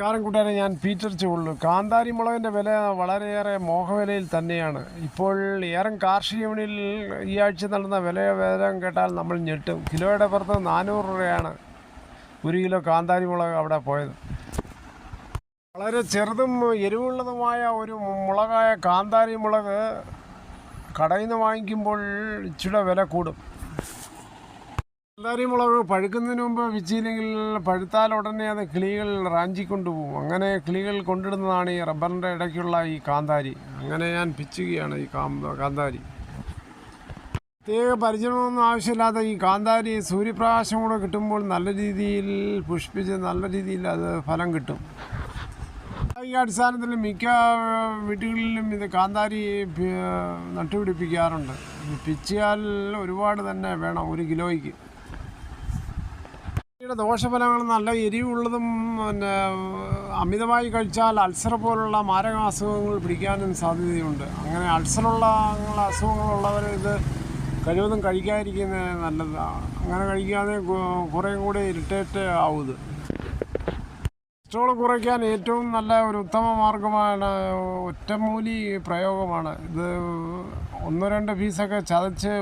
നമസ്കാരം കൂട്ടുകാരെ, ഞാൻ പീറ്റർ ചുള്ളു. കാന്താരി മുളകിൻ്റെ വില വളരെയേറെ മോഹവിലയിൽ തന്നെയാണ്. ഇപ്പോൾ ഏറെ കാർഷിക വിപണിയിൽ ഈ ആഴ്ച നടന്ന വിവരം കേട്ടാൽ നമ്മൾ ഞെട്ടും. കിലോയുടെ പുറത്ത് 400 രൂപയാണ് 1 കിലോ കാന്താരി മുളക് അവിടെ പോയത്. വളരെ ചെറുതും എരിവുള്ളതുമായ ഒരു മുളകായ കാന്താരി മുളക് കടയിൽ നിന്ന് വാങ്ങിക്കുമ്പോൾ ഇച്ചിരി വില കൂടും. കാന്താരി മുളക് പഴുക്കുന്നതിന് മുമ്പ് വെച്ചില്ലെങ്കിൽ പഴുത്താൽ ഉടനെ അത് കിളികൾ റാഞ്ചിക്കൊണ്ടുപോകും. അങ്ങനെ കിളികൾ കൊണ്ടിടുന്നതാണ് ഈ റബ്ബറിൻ്റെ ഇടയ്ക്കുള്ള ഈ കാന്താരി. അങ്ങനെ ഞാൻ പിച്ചുകയാണ് ഈ കാന്താരി. പ്രത്യേക പരിചരണമൊന്നും ആവശ്യമില്ലാത്ത ഈ കാന്താരി സൂര്യപ്രകാശം കൂടെ കിട്ടുമ്പോൾ നല്ല രീതിയിൽ പുഷ്പിച്ച് നല്ല രീതിയിൽ അത് ഫലം കിട്ടും. ഈ അടിസ്ഥാനത്തിൽ മിക്ക വീടുകളിലും ഇത് കാന്താരി നട്ടുപിടിപ്പിക്കാറുണ്ട്. പിച്ചിയാൽ ഒരുപാട് തന്നെ വേണം 1 കിലോയ്ക്ക്. ദോഷഫലങ്ങൾ നല്ല എരിവുള്ളതും അമിതമായി കഴിച്ചാൽ അൾസർ പോലുള്ള മാരക അസുഖങ്ങൾ പിടിക്കാനും സാധ്യതയുണ്ട്. അങ്ങനെ അൾസറുള്ള അസുഖങ്ങളുള്ളവർ ഇത് കഴിവതും കഴിക്കാതിരിക്കുന്നത് നല്ലതാണ്. അങ്ങനെ കഴിക്കാതെ കുറേ കൂടെ ഇറിറ്റേറ്റ് ആവുന്നത്. കൊളസ്ട്രോൾ കുറയ്ക്കാൻ ഏറ്റവും നല്ല ഒരു ഉത്തമ മാർഗമാണ് ഒറ്റമൂലി പ്രയോഗമാണ്. ഇത് 1-2 പീസൊക്കെ ചതച്ച്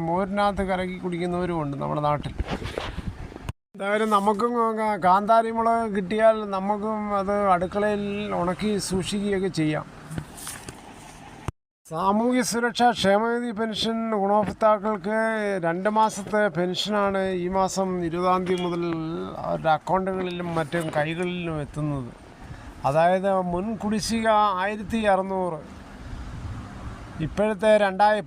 മോരിനകത്ത് കലക്കി കുടിക്കുന്നവരുമുണ്ട് നമ്മുടെ നാട്ടിൽ. എന്തായാലും നമുക്കും കാന്താരി മുളക് കിട്ടിയാൽ നമുക്കും അത് അടുക്കളയിൽ ഉണക്കി സൂക്ഷിക്കുകയൊക്കെ ചെയ്യാം. സാമൂഹ്യ സുരക്ഷാ ക്ഷേമനിധി പെൻഷൻ ഗുണഭോക്താക്കൾക്ക് 2 മാസത്തെ പെൻഷനാണ് ഈ മാസം 20-ാം തീയതി മുതൽ അവരുടെ അക്കൗണ്ടുകളിലും മറ്റും കൈകളിലും എത്തുന്നത്. അതായത് മുൻ കുടിശ്ശിക 1600, ഇപ്പോഴത്തെ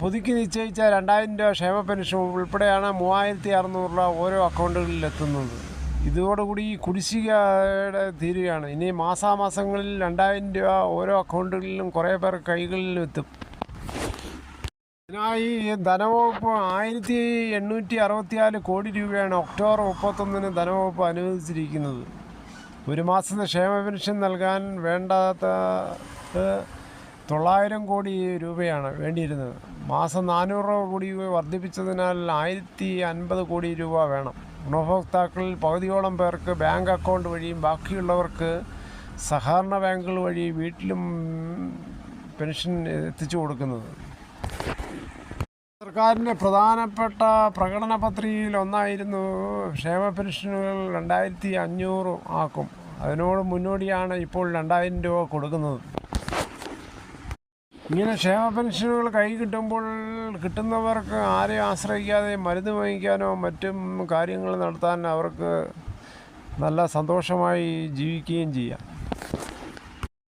പുതുക്കി നിശ്ചയിച്ച 2000 രൂപ ക്ഷേമ പെൻഷൻ ഉൾപ്പെടെയാണ് 3600 രൂപ ഓരോ അക്കൗണ്ടുകളിൽ എത്തുന്നത്. ഇതോടുകൂടി ഈ കുടിശ്ശികയുടെ തീരുകയാണ്. ഇനി മാസാമാസങ്ങളിൽ 2000 രൂപ ഓരോ അക്കൗണ്ടുകളിലും കുറേ പേർ കൈകളിലും എത്തും. ഇതിനായി ധനവകുപ്പ് 1864 കോടി രൂപയാണ് ഒക്ടോബർ 31-ന് ധനവകുപ്പ് അനുവദിച്ചിരിക്കുന്നത്. 1 മാസത്തെ ക്ഷേമ പെൻഷൻ നൽകാൻ വേണ്ടാത്ത 900 കോടി രൂപയാണ് വേണ്ടിയിരുന്നത്. മാസം 400 രൂപ കൂടി വർദ്ധിപ്പിച്ചതിനാൽ 1050 കോടി രൂപ വേണം. ഗുണഭോക്താക്കളിൽ പകുതിയോളം പേർക്ക് ബാങ്ക് അക്കൗണ്ട് വഴിയും ബാക്കിയുള്ളവർക്ക് സഹകരണ ബാങ്കുകൾ വഴി വീട്ടിലും പെൻഷൻ എത്തിച്ചു കൊടുക്കുന്നത്. സർക്കാരിൻ്റെ പ്രധാനപ്പെട്ട പ്രകടന പത്രികയിൽ ഒന്നായിരുന്നു ക്ഷേമ പെൻഷനുകൾ 2500 ആക്കും. അതിനോട് മുന്നോടിയാണ് ഇപ്പോൾ 2000 രൂപ കൊടുക്കുന്നത്. ഇങ്ങനെ ക്ഷേമ പെൻഷനുകൾ കൈ കിട്ടുമ്പോൾ കിട്ടുന്നവർക്ക് ആരെയും ആശ്രയിക്കാതെ മരുന്ന് വാങ്ങിക്കാനോ മറ്റും കാര്യങ്ങൾ നടത്താൻ അവർക്ക് നല്ല സന്തോഷമായി ജീവിക്കുകയും ചെയ്യാം.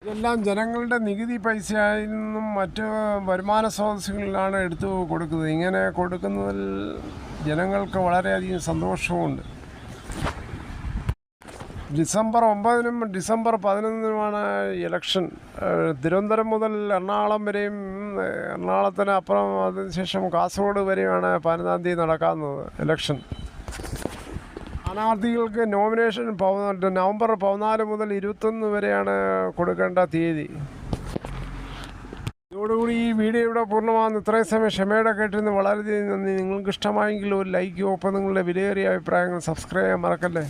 ഇതെല്ലാം ജനങ്ങളുടെ നികുതി പൈസയിൽ നിന്നും മറ്റ് വരുമാന സ്രോതസ്സുകളിലാണ് എടുത്തു കൊടുക്കുന്നത്. ഇങ്ങനെ കൊടുക്കുന്നതിൽ ജനങ്ങൾക്ക് വളരെയധികം സന്തോഷമുണ്ട്. ഡിസംബർ 9-നും ഡിസംബർ 11-നുമാണ് ഇലക്ഷൻ. തിരുവനന്തപുരം മുതൽ എറണാകുളം വരെയും എറണാകുളത്തിന് അപ്പുറം അതിനുശേഷം കാസർഗോഡ് വരെയുമാണ് 11-ാം തീയതി നടക്കുന്നത് ഇലക്ഷൻ. സ്ഥാനാർത്ഥികൾക്ക് നോമിനേഷൻ നവംബർ 14 മുതൽ 21 വരെയാണ് കൊടുക്കേണ്ട തീയതി. ഇതോടുകൂടി ഈ വീഡിയോ ഇവിടെ പൂർണ്ണമാകുന്നു. ഇത്രയും സമയം ക്ഷമയോടെ കേട്ടിരുന്ന് വളരെയധികം നന്ദി. നിങ്ങൾക്ക് ഇഷ്ടമായെങ്കിൽ ഒരു ലൈക്കും ഒപ്പം നിങ്ങളുടെ വിലയേറിയ അഭിപ്രായങ്ങൾ സബ്സ്ക്രൈബ് ചെയ്യാൻ മറക്കല്ലേ.